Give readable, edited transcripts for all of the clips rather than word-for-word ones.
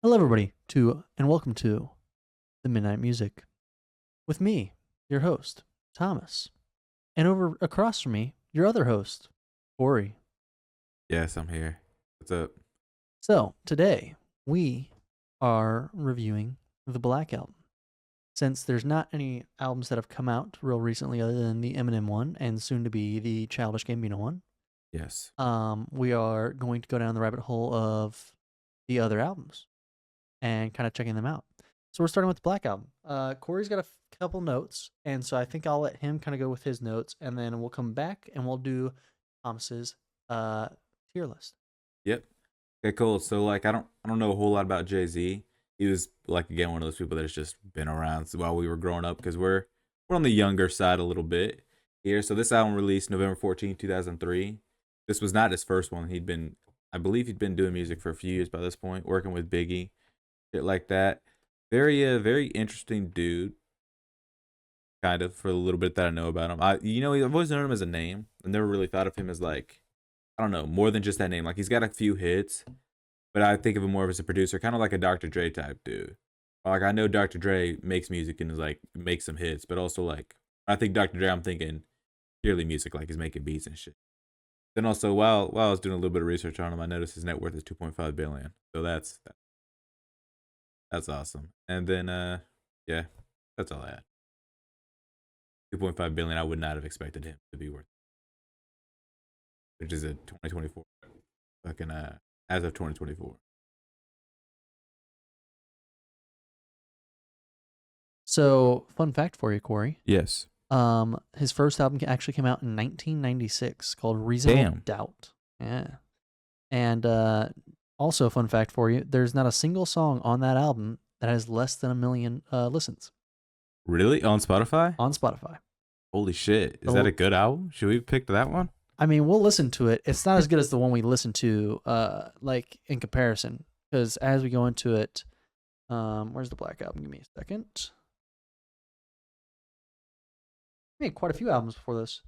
Hello, everybody, and welcome to the Midnight Music with me, your host, Thomas, and over across from me, your other host, Corey. Yes, I'm here. What's up? So today we are reviewing the Black Album. Since there's not any albums that have come out real recently other than the Eminem one and soon to be the Childish Gambino one, Yes. we are going to go down the rabbit hole of the other albums and kind of checking them out. So we're starting with the Black Album. Corey's got a couple notes, and so I think I'll let him kind of go with his notes, and then we'll come back and we'll do Thomas's tier list. Yep. Okay, cool. So like I don't know a whole lot about Jay-Z. He was like again one of those people that's just been around while we were growing up because we're on the younger side a little bit here. So this album released November 14th, 2003. This was not his first one. I believe he'd been doing music for a few years by this point, working with Biggie, shit like that. Very interesting dude, kind of, for a little bit that I know about him. I've always known him as a name. I never really thought of him as like, I don't know, more than just that name. Like he's got a few hits, but I think of him more as a producer, kind of like a Dr. Dre type dude. Like I know Dr. Dre makes music and is like makes some hits, but also like I think Dr. Dre, I'm thinking purely music, like he's making beats and shit. Then also while I was doing a little bit of research on him, I noticed his net worth is 2.5 billion. So that's awesome. And then yeah, that's all I had. 2.5 billion. I would not have expected him to be worth, which is a 2024 fucking as of 2024. So, fun fact for you, Corey. Yes. His first album actually came out in 1996 called Reasonable Damn. Doubt. Yeah. And also, fun fact for you, there's not a single song on that album that has less than 1 million listens Really? On Spotify? on Spotify. Holy shit. Is that So, a good album? Should we pick that one? I mean, we'll listen to it. It's not as good as the one we listened to, like in comparison, because as we go into it, where's the Black Album? Give me a second. We made quite a few albums before this.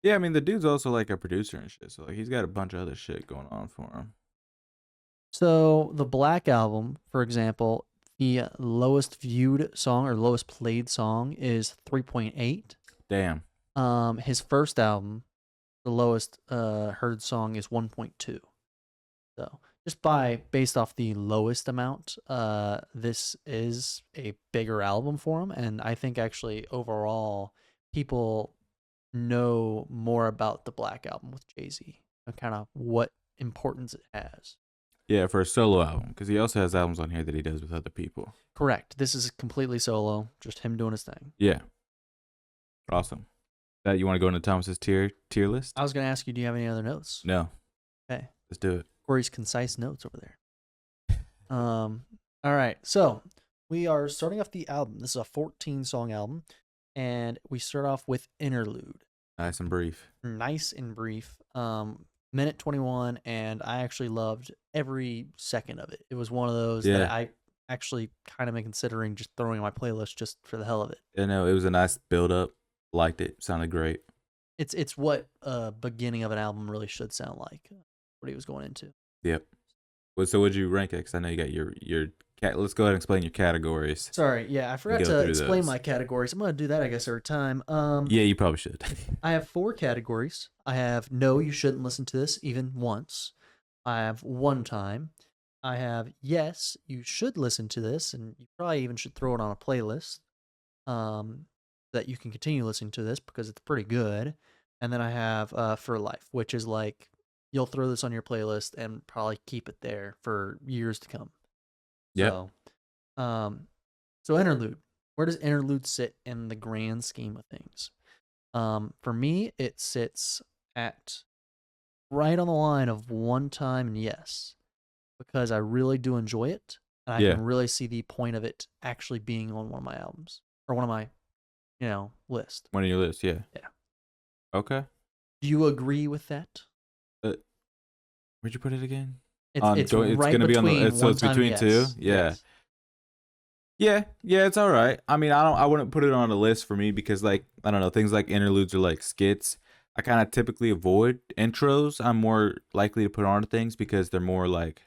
Yeah, I mean the dude's also like a producer and shit, so like he's got a bunch of other shit going on for him. So the Black Album, for example, the lowest viewed song or lowest played song is 3.8. Damn. His first album, the lowest heard song is 1.2. So just based off the lowest amount, this is a bigger album for him, and I think actually overall people know more about the Black Album with Jay-Z and kind of what importance it has. Yeah, for a solo album, because he also has albums on here that he does with other people. Correct. This is completely solo, just him doing his thing. Yeah. Awesome. That you want to go into Thomas's tier list? I was going to ask you, do you have any other notes? No. Okay. Let's do it. Corey's concise notes over there. All right. So we are starting off the album. This is a 14-song album, and we start off with Interlude. Nice and brief. Nice and brief. Minute 21, and I actually loved every second of it. It was one of those that I actually kind of been considering just throwing on my playlist just for the hell of it. Yeah, no, it was a nice build up. Liked it. Sounded great. It's what a beginning of an album really should sound like. What he was going into. Yep. Well, so would you rank it? Because I know you got your cat. Let's go ahead and explain your categories. Sorry, yeah, I forgot to explain my categories. I'm gonna do that, I guess, every time. Yeah, you probably should. I have 4 categories. I have no, you shouldn't listen to this even once. I have one time. I have yes, you should listen to this, and you probably even should throw it on a playlist. That you can continue listening to this because it's pretty good. And then I have for life, which is like you'll throw this on your playlist and probably keep it there for years to come. Yeah. So Interlude. Where does Interlude sit in the grand scheme of things? For me, it sits at right on the line of one time and yes, because I really do enjoy it, and I can really see the point of it actually being on one of my albums or one of my, list. One of your lists, yeah. Yeah. Okay. Do you agree with that? Where'd you put it again? It's right gonna be on the. So it's between yes. Two. Yeah. Yes. Yeah, it's all right. I mean, I wouldn't put it on a list for me because, like, I don't know, things like interludes or like skits. I kind of typically avoid intros. I'm more likely to put on things because they're more like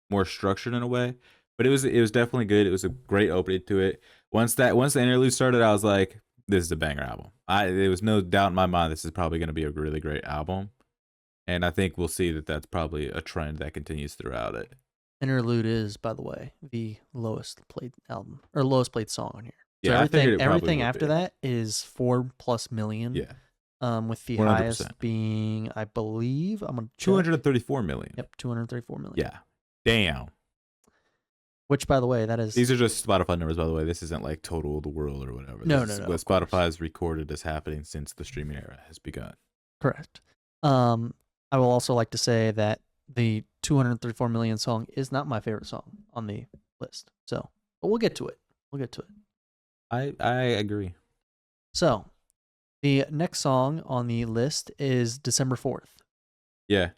more structured in a way. But it was definitely good. It was a great opening to it. Once the interlude started, I was like, this is a banger album. There was no doubt in my mind this is probably going to be a really great album, and I think we'll see that that's probably a trend that continues throughout it. Interlude is, by the way, the lowest played album or lowest played song on here. So Yeah, I figured it probably everything would after be. that is 4+ million. Yeah, With the 100%. highest being, I believe, I'm gonna check. 234 million. Yep, 234 million. Yeah, damn. Which, by the way, that is These are just Spotify numbers, by the way. This isn't like total the world or whatever. No, This is no, what of course. Spotify has recorded as happening since the streaming era has begun. correct. I will also like to say that the 234 million song is not my favorite song on the list. So, but we'll get to it. We'll get to it. I agree. So, the next song on the list is December 4th. Yeah,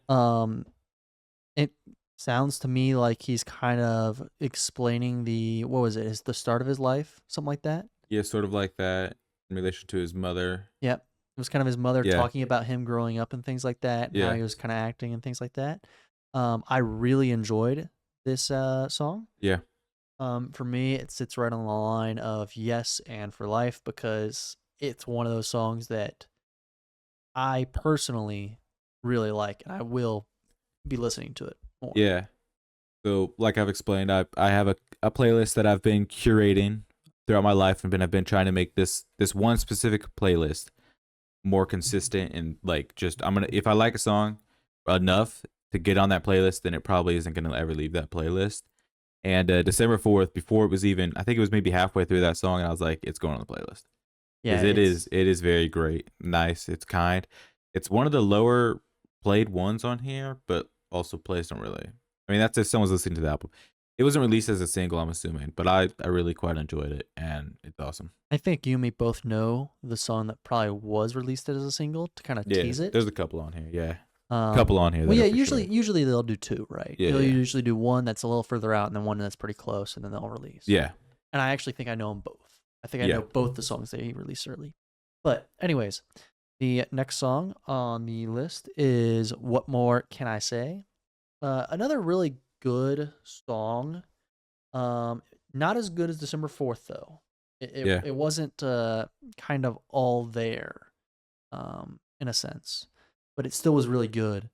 It sounds to me like he's kind of explaining what was it? Is the start of his life, something like that? yeah, sort of like that in relation to his mother. Yep. It was kind of his mother Yeah. talking about him growing up and things like that, and how Yeah. he was kind of acting and things like that. I really enjoyed this song. Yeah, For me, it sits right on the line of Yes and For Life, because it's one of those songs that I personally really like, and I will be listening to it more. yeah. So, like I've explained, I have a playlist that I've been curating throughout my life, and I've been trying to make this one specific playlist more consistent, and like just if I like a song enough to get on that playlist, then it probably isn't gonna ever leave that playlist. And December 4th, before it was even, I think it was maybe halfway through that song, and I was like, it's going on the playlist. Yeah, Because it is very great, nice, it's kind. It's one of the lower played ones on here, but also plays don't really. I mean, that's if someone's listening to the album. It wasn't released as a single, I'm assuming, but I really quite enjoyed it, and it's awesome. I think you and me both know the song that probably was released as a single to kind of Yeah, tease it. there's a couple on here. Yeah, Um, couple on here. Well, that yeah, are for sure. usually they'll do two, right? Yeah, They'll yeah. usually do one that's a little further out, and then one that's pretty close, and then they'll release. Yeah, And I actually think I know them both. I think I Yeah. know both the songs they released early. But anyways, the next song on the list is "What More Can I Say?" Another really good song. Not as good as December 4th though. Yeah. It wasn't kind of all there, in a sense, but it still was really good.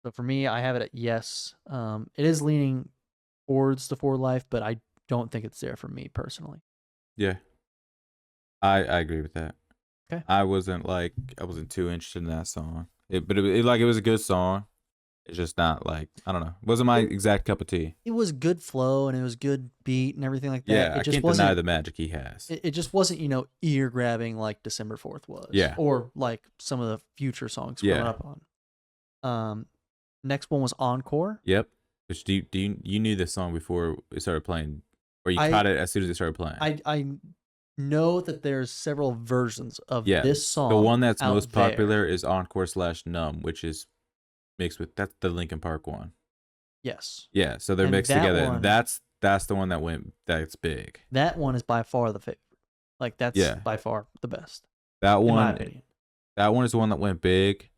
So for me, I have it at yes. It is leaning towards the For Life, but I don't think it's there for me personally. yeah. I agree with that. Okay. I wasn't too interested in that song. But it was a good song. It's just not like, I don't know. It wasn't my exact cup of tea. It was good flow and it was good beat and everything like that. Yeah, it I just can't wasn't deny the magic he has. it just wasn't, ear grabbing like December 4th was. Yeah. Or like some of the future songs we're Yeah. up on. Next one was Encore. Yep. Which you knew this song before it started playing, or you I- caught it as soon as it started playing? I know that there's several versions of Yeah, this song. The one that's out most there. popular is Encore/Numb, which is mixed with, that's the Linkin Park one. Yes. Yeah, so they're And mixed that together. one- That's the one that's big. That one is by far the favorite. Like that's Yeah. by far the best, That in my one opinion. That one is the one that went big.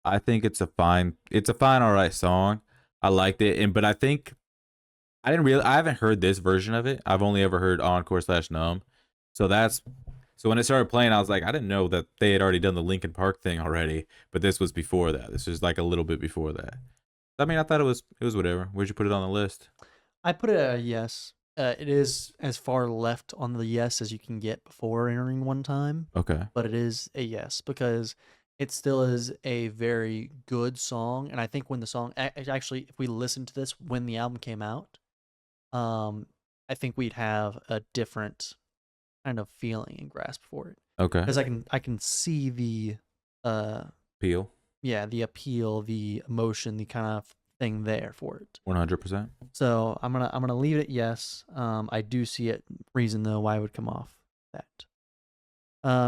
I think it's a fine all right song. I liked it, but I think I haven't heard this version of it. I've only ever heard Encore/Numb. So when it started playing, I was like, I didn't know that they had already done the Linkin Park thing already, but this was before that. This was like a little bit before that. I mean, I thought it was whatever. Where'd you put it on the list? I put it at a yes. It is as far left on the yes as you can get before entering one time, Okay. but it is a yes because it still is a very good song. And I think when the song actually, if we listened to this when the album came out, I think we'd have a different kind of feeling and grasp for it, Okay. because I can see the Peel. yeah, the appeal, the emotion, the kind of thing there for it. 100%. So I'm gonna leave it at yes. I do see it reason though why I would come off that.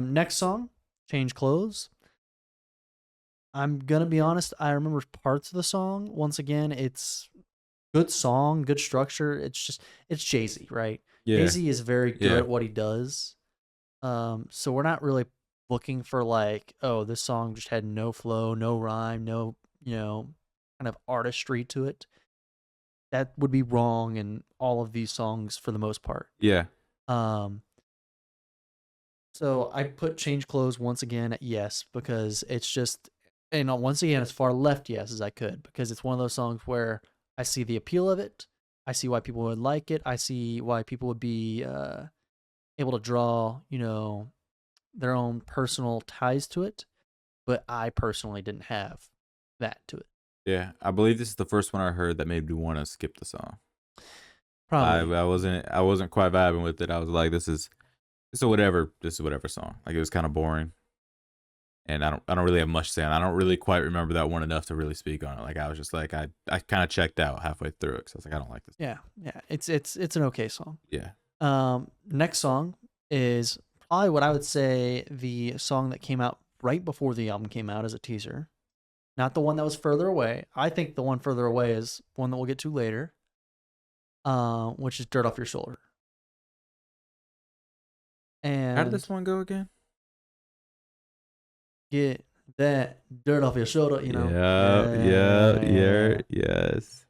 Next song, Change Clothes. I'm gonna be honest, I remember parts of the song. Once again, it's good song, good structure. It's Jay-Z, right? Yeah. Jay-Z is very good Yeah. at what he does. So we're not really looking for like, oh, this song just had no flow, no rhyme, no, kind of artistry to it. that would be wrong in all of these songs for the most part. Yeah. Um, so I put Change Clothes once again at yes because it's just, and once again as far left yes as I could because it's one of those songs where I see the appeal of it, I see why people would like it, I see why people would be able to draw, their own personal ties to it, but I personally didn't have that to it. Yeah. I believe this is the first one I heard that made me want to skip the song. Probably. I wasn't quite vibing with it. I was like, this is whatever song. Like it was kind of boring. And I don't really have much to say on it. I don't really quite remember that one enough to really speak on it. Like I was just like I kind of checked out halfway through it because I was like, I don't like this. Yeah. It's an okay song. Yeah. Next song is probably what I would say the song that came out right before the album came out as a teaser. Not the one that was further away. I think the one further away is one that we'll get to later, which is Dirt Off Your Shoulder. And How did this one go again? get that dirt off your shoulder, Yes.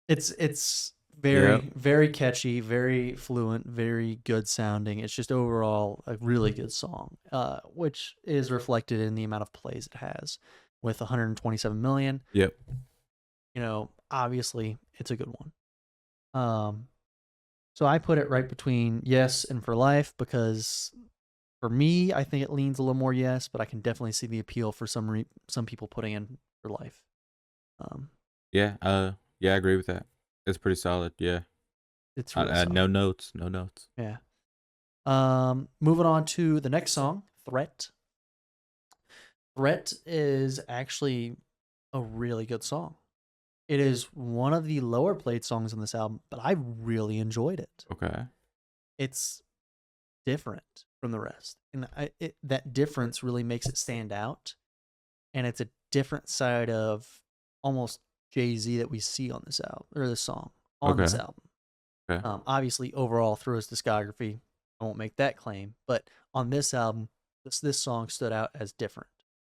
It's very very catchy, very fluent, very good sounding. It's just overall a really good song, which is reflected in the amount of plays it has with 127 million. Yep. Obviously it's a good one. So I put it right between yes and For Life because for me, I think it leans a little more yes, but I can definitely see the appeal for some people putting in For Life. Yeah. I agree with that. It's pretty solid. Yeah. It's really solid. No notes. Yeah. Moving on to the next song, Threat. Threat is actually a really good song. It is one of the lower played songs on this album, but I really enjoyed it. Okay. It's different from the rest, and that difference really makes it stand out. And it's a different side of almost Jay-Z that we see on this album or this song on this album. Okay. Obviously, overall through his discography, I won't make that claim, but on this album, this song stood out as different.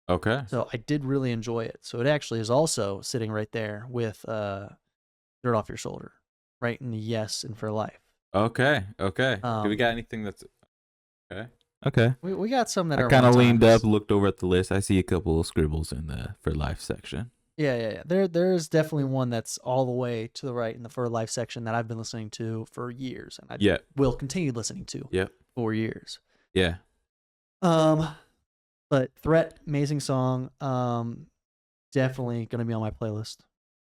Okay. So I did really enjoy it. So it actually is also sitting right there with Dirt Off Your Shoulder, right in the yes and For Life. Okay. Do we got anything that's okay? Okay. We got some that I are kind of leaned up, one-timers. looked over at the list. I see a couple of scribbles in the For Life section. Yeah. There's definitely one that's all the way to the right in the For Life section that I've been listening to for years, and I will continue listening to for years. Yeah. But Threat, amazing song. Definitely gonna be on my playlist.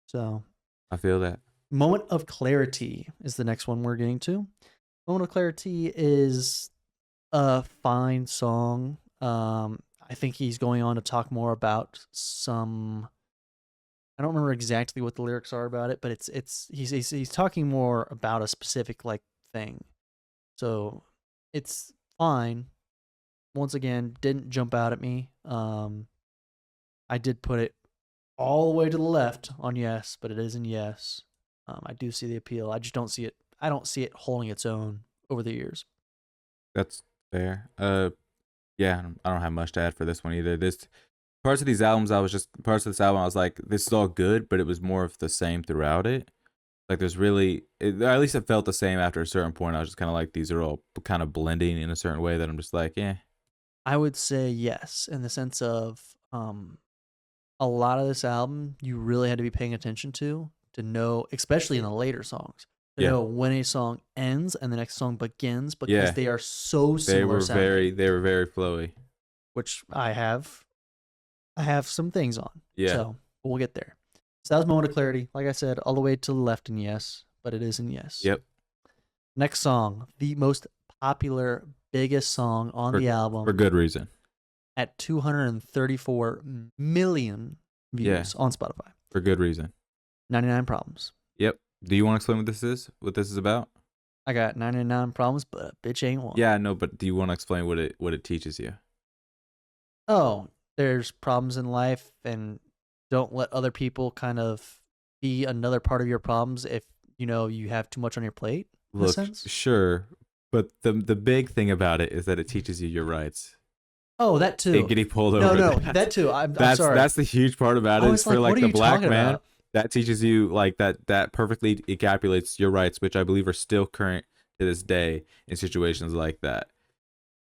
So I feel that. Moment of Clarity is the next one we're getting to. Moment of Clarity is a fine song. I think he's going on to talk more about some. I don't remember exactly what the lyrics are about it, but he's talking more about a specific thing. So it's fine. Once again, didn't jump out at me. I did put it all the way to the left on yes, but it is in yes. I do see the appeal. I just don't see it. I don't see it holding its own over the years. That's fair. Yeah, I don't have much to add for this one either. Parts of this album, I was like, this is all good, but it was more of the same throughout it. Like there's really, at least it felt the same after a certain point. I was just kind of like, these are all kind of blending in a certain way that I'm just like, yeah. I would say yes, in the sense of a lot of this album you really had to be paying attention to know, especially in the later songs, to know when a song ends and the next song begins because they are so similar sounding. They were very flowy. Which I have some things on. Yeah. So we'll get there. So that was Moment of Clarity. Like I said, all the way to the left in yes, but it is in yes. Yep. Next song, the most popular, biggest song on the album. For good reason. At 234 million views on Spotify. For good reason. 99 Problems. Yep. Do you want to explain what this is? What this is about? I got 99 problems, but a bitch ain't one. Yeah, I know, but do you want to explain what it teaches you? Oh, there's problems in life, and don't let other people kind of be another part of your problems if you have too much on your plate. Look, sure, but the big thing about it is that it teaches you your rights. Oh, that too. And getting pulled over. No, that too. I'm sorry. That's the huge part about it. It's for the black man. that teaches you like that perfectly encapsulates your rights, which I believe are still current to this day in situations like that.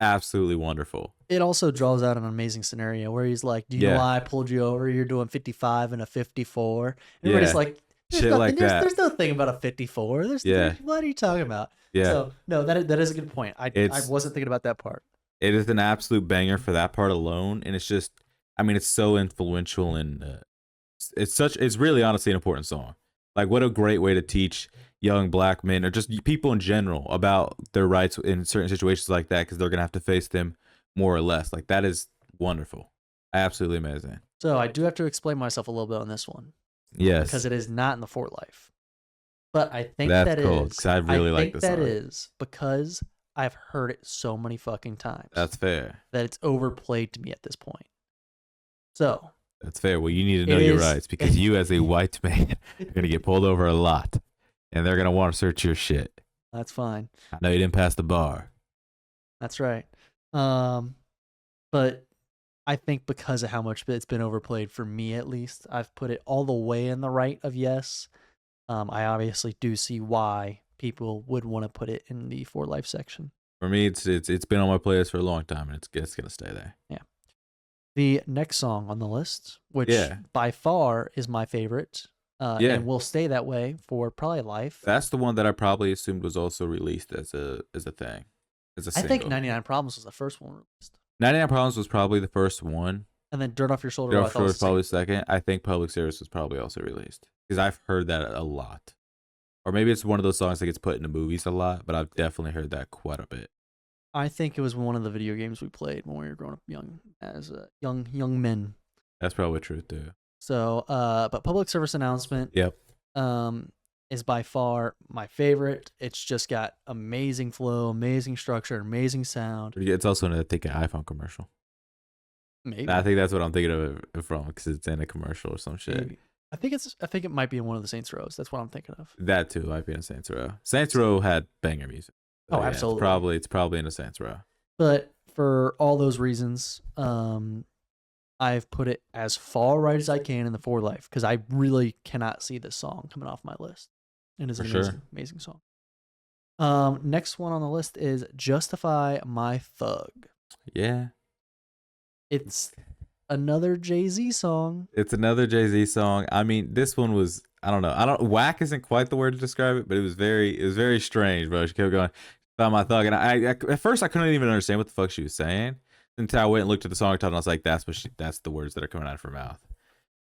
Absolutely wonderful. It also draws out an amazing scenario where he's like, "Do you know Yeah, why I pulled you over? You're doing 55 and a 54." Everybody's yeah, like, "There's shit nothing. like that. There's nothing about a 54. Yeah, What are you talking about?" yeah. So no, that is a good point. I It's wasn't thinking about that part. it is an absolute banger for that part alone, and it's just, I mean, it's so influential and it's really honestly an important song. Like, what a great way to teach young black men or just people in general about their rights in certain situations like that, because they're gonna have to face them more or less. Like, that is wonderful, absolutely amazing. So I do have to explain myself a little bit on this one because Yes, it is not in the Fort Life. But I think that's that cool because I really like think this that song. is because I've heard it so many fucking times That's fair. that it's overplayed to me at this point. So That's fair. Well, you need to know it your is. rights because you, as a white man, are gonna get pulled over a lot, and they're gonna want to search your shit. That's fine. I know you didn't pass the bar. That's right. But I think because of how much it's been overplayed for me, at least, I've put it all the way in the right of yes. I obviously do see why people would want to put it in the For Life section. For me, it's been on my playlist for a long time, and it's gonna stay there. Yeah. The next song on the list, which Yeah. by far is my favorite, Yeah. and will stay that way for probably life. That's the one that I probably assumed was also released as a thing, as a I single. think 99 Problems was the first one released. 99 Problems was probably the first one. And then Dirt Off Your Shoulder, Dirt I Off thought Your was was probably second. I think Public Service was probably also released because I've heard that a lot. Or maybe it's one of those songs that gets put into movies a lot, but I've definitely heard that quite a bit. I think it was one of the video games we played when we were growing up young, as young men. That's probably true too. So, but Public Service Announcement, Yep. is by far my favorite. It's just got amazing flow, amazing structure, amazing sound. It's also an, I think, an iPhone commercial. Maybe. I think that's what I'm thinking of it from because it's in a commercial or some shit. Maybe. I think it might be in one of the Saints Rows. That's what I'm thinking of. That too might be in Saints Row. Saints Row had banger music. So, Oh, yeah, absolutely. It's probably in a Saints Row. But for all those reasons, I've put it as far right as I can in the For Life because I really cannot see this song coming off my list. It is For an sure. amazing, amazing song. Next one on the list is Justify My Thug. Yeah. It's another Jay-Z song. It's another Jay-Z song. I mean, this one was, I don't know. Whack isn't quite the word to describe it, but it was very strange, bro. She kept going, "Found my thug," and I at first I couldn't even understand what the fuck she was saying until I went and looked at the song title and I was like, that's the words that are coming out of her mouth.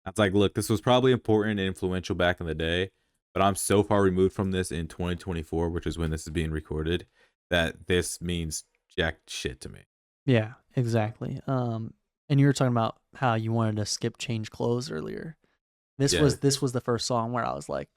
I was like, look, this was probably important and influential back in the day, but I'm so far removed from this in 2024, which is when this is being recorded, that this means jack shit to me. Yeah, exactly. And you were talking about how you wanted to skip change clothes earlier. This Yeah. was the first song where I was like,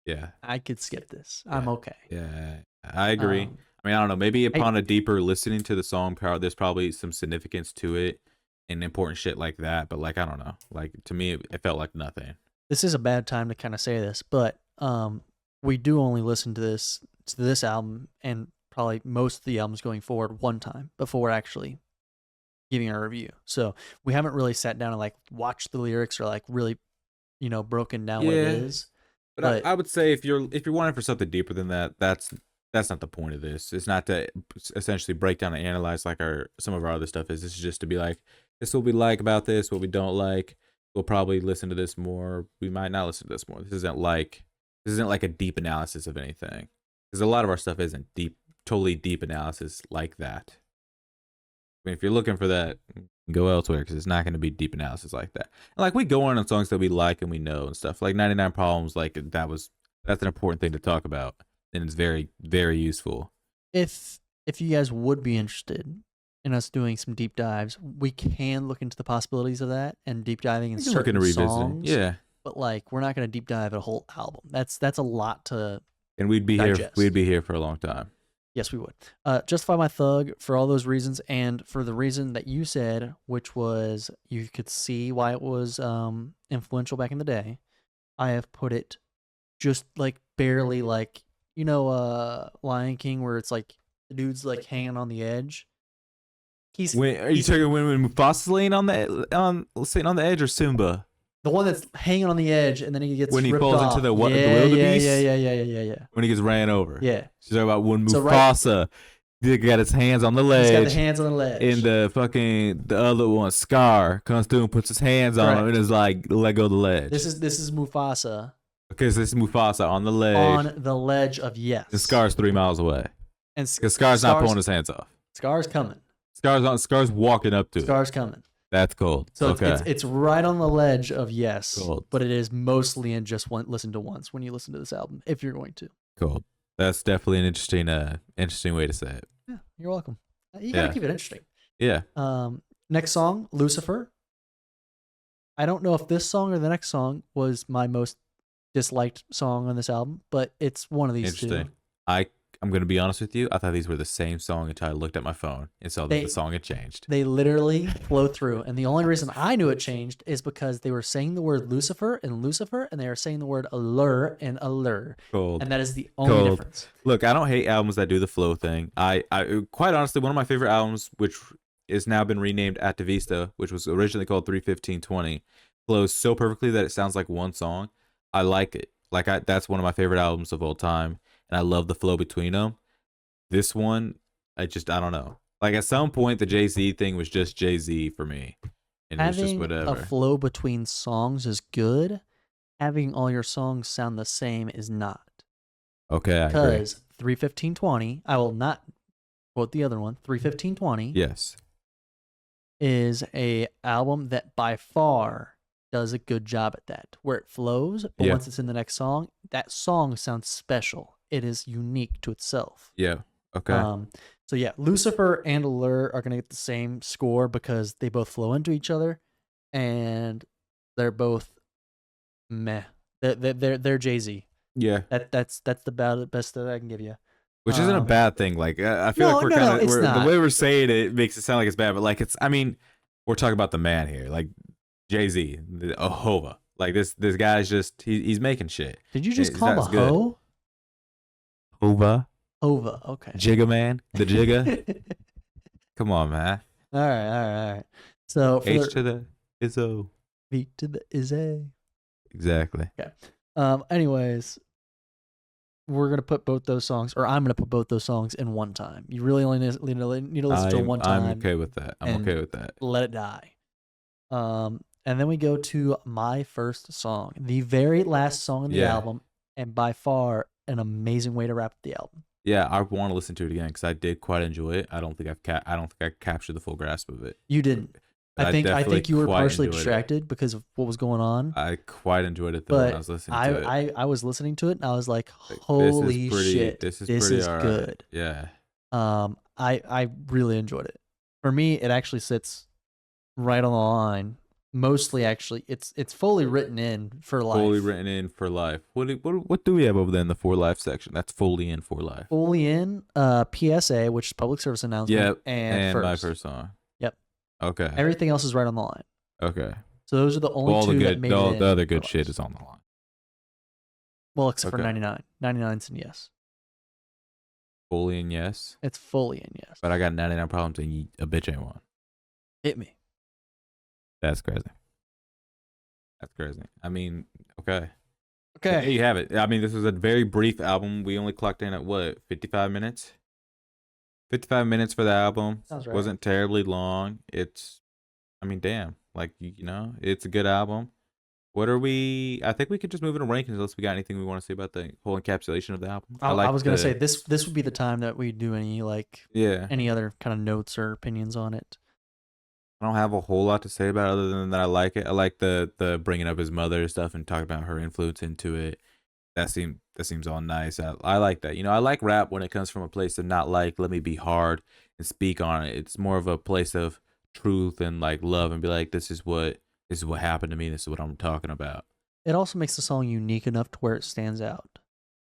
Yeah. I could skip this. I'm okay. Yeah. I agree. Um, I mean, I don't know. Maybe upon a deeper listening to the song, there's probably some significance to it and important shit like that. But like, I don't know. Like to me, it felt like nothing. This is a bad time to kind of say this, but we do only listen to this album and probably most of the albums going forward one time before actually giving a review. So we haven't really sat down and like watched the lyrics or like really, broken down what it is. But I would say if you're wanting for something deeper than that, that's not the point of this. It's not to essentially break down and analyze like some of our other stuff is. This is just to be like, this is what we like about this, what we don't like. We'll probably listen to this more. We might not listen to this more. This isn't like a deep analysis of anything. Because a lot of our stuff isn't totally deep analysis like that. I mean, if you're looking for that, go elsewhere because it's not going to be deep analysis like that. And like we go on songs that we like and we know and stuff. Like 99 Problems, like that's an important thing to talk about, and it's very, very useful. If you guys would be interested in us doing some deep dives, we can look into the possibilities of that and deep diving in certain songs. Yeah. But like, we're not going to deep dive a whole album. That's a lot to. And we'd be digest. here for a long time. Yes, we would. Justify My Thug for all those reasons, and for the reason that you said, which was you could see why it was influential back in the day. I have put it just like barely like Lion King, where it's like the dude's like hanging on the edge. Are you talking when Mufasa's laying sitting on the edge, or Simba? The one that's hanging on the edge, and then he gets When he ripped falls off. into the yeah, the wildebeest? Yeah. When he gets ran over. Yeah. She's talking about when So, Mufasa got his hands on the He's got the ledge. hands on the ledge. And the other one, Scar, comes through and puts his hands on him Correct. and is like, let go of the ledge. This is Mufasa Because this is Mufasa on the ledge. on the ledge of Yes. And Scar's 3 miles away. And Because Scar's not pulling his hands off. Scar's coming. Scar's walking up to it. Scar's coming. That's cold. So okay. it's right on the ledge of Yes, Cold. but it is mostly in just listen to once when you listen to this album, if you're going to. Cold. That's definitely an interesting way to say it. Yeah, you're welcome. You gotta Yeah. keep it interesting. Yeah. Next song, Lucifer. I don't know if this song or the next song was my most disliked song on this album, but it's one of these Interesting. two. I'm going to be honest with you. I thought these were the same song until I looked at my phone and saw that the song had changed. They literally flow through. And the only reason I knew it changed is because they were saying the word Lucifer, and they were saying the word allure and allure. Cold. And that is the only difference. Look, I don't hate albums that do the flow thing. I quite honestly, one of my favorite albums, which is now been renamed Activista, which was originally called 31520, flows so perfectly that it sounds like one song. I like it. That's one of my favorite albums of all time. And I love the flow between them. This one, I don't know. Like at some point, the Jay-Z thing was just Jay-Z for me. And it was just whatever. A flow between songs is good. Having all your songs sound the same is not. Okay, I agree. Because 31520, I will not quote the other one, 31520 Yes. is a album that by far does a good job at that, where it flows, but Yeah. once it's in the next song, that song sounds special. It is unique to itself. Yeah. Okay. So yeah, Lucifer and Allure are gonna get the same score because they both flow into each other, and they're both meh. They're Jay-Z. yeah. That's the best that I can give you. Which isn't a bad thing. Like I feel No, like we're no, kind of it's not. the way we're saying it makes it sound like it's bad, but like it's. I mean, we're talking about the man here, like Jay-Z, Ahova. Like this guy's just he's making shit. Did you just It's call him a not good. hoe? Hova, Hova, okay. Jigga man, the Jigga. Come on, man. All right. So for H to the Izzo. V to the is A. Exactly. Anyways, we're gonna put both those songs, or I'm gonna put both those songs in one time. You really only need to listen to it one time. I'm okay with that. I'm okay with that. Let it die. And then we go to my first song, the very last song on the album, and by far an amazing way to wrap up the album. Yeah, I want to listen to it again because I did quite enjoy it. I don't think I captured the full grasp of it. You didn't. But I think you were partially distracted because of what was going on. I quite enjoyed it though when I was listening to it. I was listening to it and I was like, holy shit, this is good. Yeah. I really enjoyed it. For me, it actually sits right on the line. Mostly, actually, it's fully written in for life. Fully written in for life. What do we have over there in the For Life section? That's fully in for life. Fully in, PSA, which is public service announcement. Yep. And my first song. Yep. Okay. Everything else is right on the line. Okay. So those are the only all two the that good, made all it the in other good for shit life. is on the line. Well, except for Okay. 99. 99's in yes. Fully in yes. It's fully in yes. But I got 99 problems and a bitch ain't one. Hit me. That's crazy. That's crazy. I mean, okay. Okay. There you have it. I mean, this was a very brief album. We only clocked in at what, 55 minutes? 55 minutes for the album. Sounds right. Wasn't terribly long. I mean, damn. Like, it's a good album. I think we could just move into rankings unless we got anything we want to say about the whole encapsulation of the album. I was going to say, this would be the time that we do any other kind of notes or opinions on it. I don't have a whole lot to say about it other than that I like it. I like the bringing up his mother and stuff and talking about her influence into it. That seems all nice. I like that. I like rap when it comes from a place of not like, let me be hard and speak on it. It's more of a place of truth and like love and be like, this is what happened to me. This is what I'm talking about. It also makes the song unique enough to where it stands out.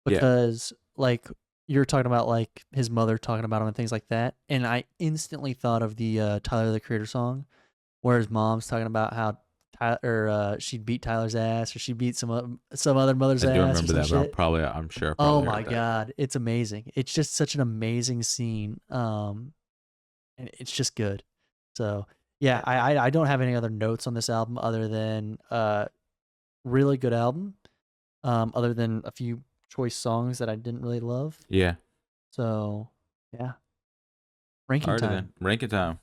Because like you're talking about like his mother talking about him and things like that. And I instantly thought of the Tyler the Creator song where his mom's talking about how she'd beat Tyler's ass or she beat some other mother's ass. I do remember that, shit. but I'm sure. Oh my God. It's amazing. It's just such an amazing scene. And it's just good. So yeah, I don't have any other notes on this album other than really good album. Other than a few choice songs that I didn't really love. Yeah. So yeah, ranking Alrighty time. then. Ranking time.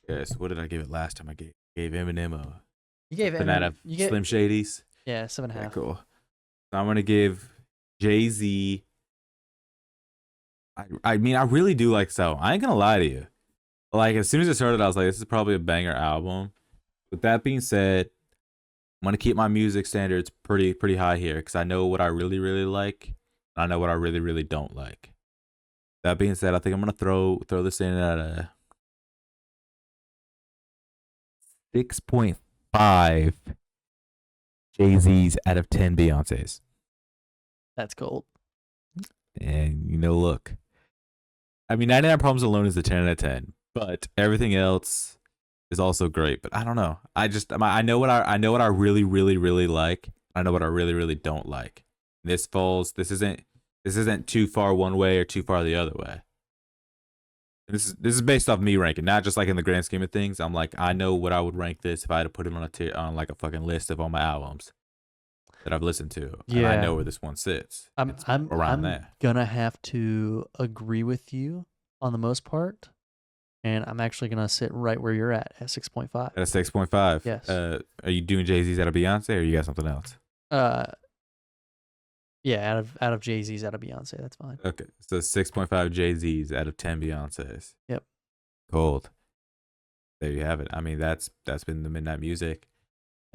Yes. What did I give it last time? I gave Eminem a You gave something out of Slim Shady's. Yeah, 7.5. Yeah, cool. So I'm gonna give Jay-Z. I mean, I really do like So. I ain't gonna lie to you. Like, as soon as it started, I was like, this is probably a banger album. With that being said, I'm gonna keep my music standards pretty high here because I know what I really like. And I know what I really don't like. That being said, I think I'm gonna throw this in at a 6.5 Jay-Z's out of 10 Beyonce's. That's cold. And look, I mean, 99 Problems Alone is a 10 out of 10, but everything else is also great. But I don't know. I know what I really like. I know what I really don't like. This isn't too far one way or too far the other way. This is based off me ranking, not just like in the grand scheme of things. I'm like, I know what I would rank this if I had to put it on like a fucking list of all my albums that I've listened to. And I know where this one sits. I'm there. Gonna have to agree with you on the most part, and I'm actually gonna sit right where you're at 6.5. At a 6.5. Yes. Are you doing Jay-Z's out of Beyonce, or you got something else? Yeah, out of Jay-Z's, out of Beyonce, that's fine. Okay, so 6.5 Jay-Z's out of 10 Beyonce's. Yep. Cold. There you have it. I mean, that's been the Midnight Music.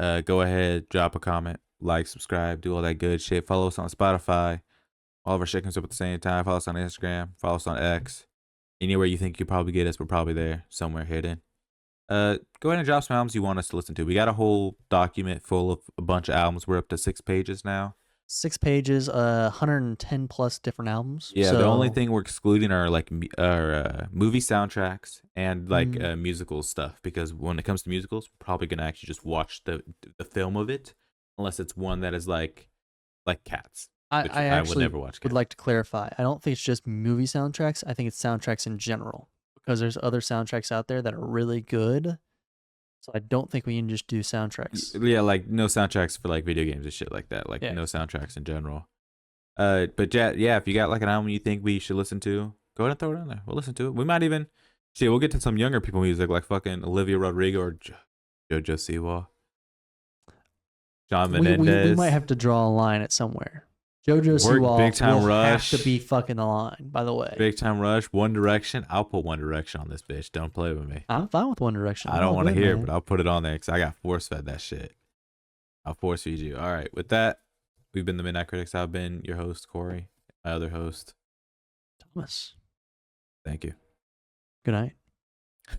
Go ahead, drop a comment, like, subscribe, do all that good shit. Follow us on Spotify. All of our shit comes up at the same time. Follow us on Instagram. Follow us on X. Anywhere you think you could probably get us, we're probably there, somewhere hidden. Go ahead and drop some albums you want us to listen to. We got a whole document full of a bunch of albums. We're up to 6 pages now. 6 pages, 110 plus different albums. Yeah, the only thing we're excluding are like movie soundtracks and like musical stuff, because when it comes to musicals, we're probably gonna actually just watch the film of it, unless it's one that is like Cats. I actually would never watch Cats. Would like to clarify. I don't think it's just movie soundtracks. I think it's soundtracks in general, because there's other soundtracks out there that are really good. So I don't think we can just do soundtracks. Yeah, like no soundtracks for like video games and shit like that. Like no soundtracks in general. But yeah, if you got like an album you think we should listen to, go ahead and throw it in there. We'll listen to it. We might even we'll get to some younger people music like fucking Olivia Rodrigo or JoJo Siwa. Shawn Menendez. We might have to draw a line at somewhere. JoJo Siwa Big Time Rush have to be fucking the line, by the way. Big Time Rush, One Direction. I'll put One Direction on this bitch. Don't play with me. I'm fine with One Direction. I don't want to hear it, but I'll put it on there because I got force fed that shit. I'll force feed you. All right. With that, we've been the Midnight Critics. I've been your host, Corey. My other host, Thomas. Thank you. Good night.